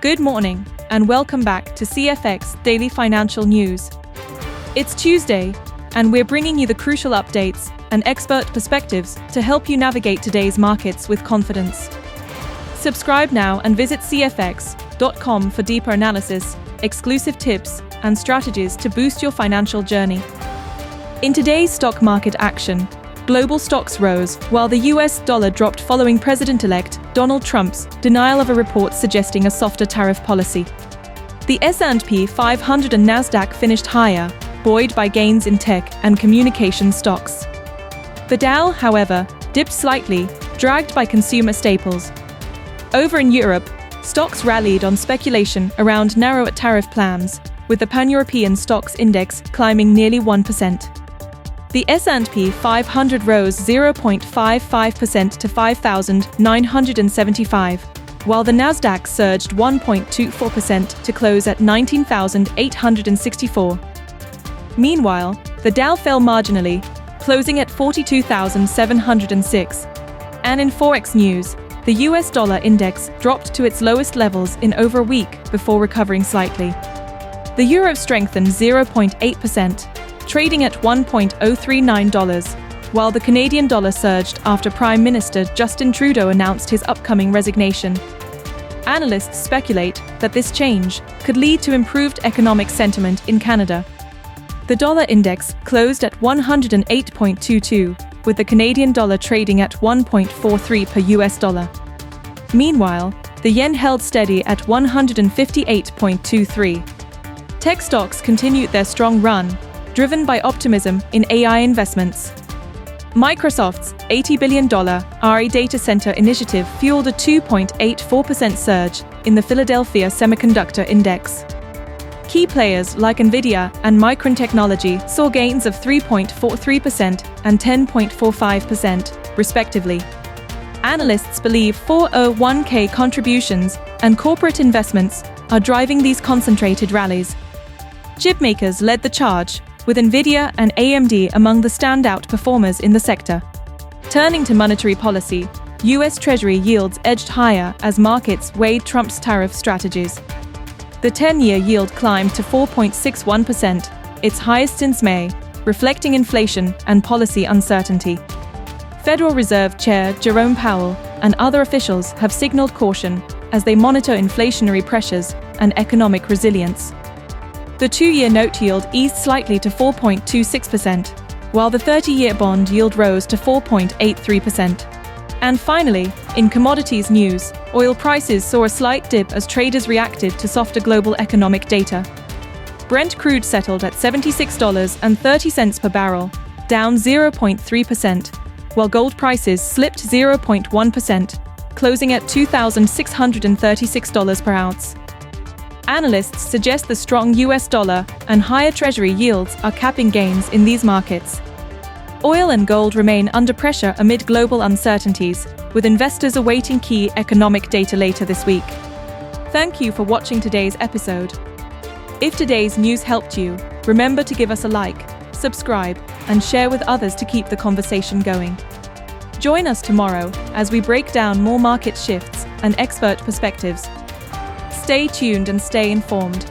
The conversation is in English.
Good morning, and welcome back to SIFX Daily Financial News. It's Tuesday, and we're bringing you the crucial updates and expert perspectives to help you navigate today's markets with confidence. Subscribe now and visit sifx.com for deeper analysis, exclusive tips, and strategies to boost your financial journey. In today's stock market action, global stocks rose while the US dollar dropped following President-elect Donald Trump's denial of a report suggesting a softer tariff policy. The S&P 500 and Nasdaq finished higher, buoyed by gains in tech and communication stocks. The Dow, however, dipped slightly, dragged by consumer staples. Over in Europe, stocks rallied on speculation around narrower tariff plans, with the Pan-European Stocks Index climbing nearly 1%. The S&P 500 rose 0.55% to 5,975, while the Nasdaq surged 1.24% to close at 19,864. Meanwhile, the Dow fell marginally, closing at 42,706. And in Forex news, the US dollar index dropped to its lowest levels in over a week before recovering slightly. The euro strengthened 0.8%, trading at $1.039, while the Canadian dollar surged after Prime Minister Justin Trudeau announced his upcoming resignation. Analysts speculate that this change could lead to improved economic sentiment in Canada. The dollar index closed at 108.22, with the Canadian dollar trading at 1.43 per US dollar. Meanwhile, the yen held steady at 158.23. Tech stocks continued their strong run, driven by optimism in AI investments. Microsoft's $80 billion AI data center initiative fueled a 2.84% surge in the Philadelphia Semiconductor Index. Key players like NVIDIA and Micron Technology saw gains of 3.43% and 10.45%, respectively. Analysts believe 401k contributions and corporate investments are driving these concentrated rallies. Chipmakers led the charge, with NVIDIA and AMD among the standout performers in the sector. Turning to monetary policy, US Treasury yields edged higher as markets weighed Trump's tariff strategies. The 10-year yield climbed to 4.61%, its highest since May, reflecting inflation and policy uncertainty. Federal Reserve Chair Jerome Powell and other officials have signaled caution as they monitor inflationary pressures and economic resilience. The 2-year note yield eased slightly to 4.26%, while the 30-year bond yield rose to 4.83%. And finally, in commodities news, oil prices saw a slight dip as traders reacted to softer global economic data. Brent crude settled at $76.30 per barrel, down 0.3%, while gold prices slipped 0.1%, closing at $2,636 per ounce. Analysts suggest the strong US dollar and higher Treasury yields are capping gains in these markets. Oil and gold remain under pressure amid global uncertainties, with investors awaiting key economic data later this week. Thank you for watching today's episode. If today's news helped you, remember to give us a like, subscribe, and share with others to keep the conversation going. Join us tomorrow as we break down more market shifts and expert perspectives. Stay tuned and stay informed.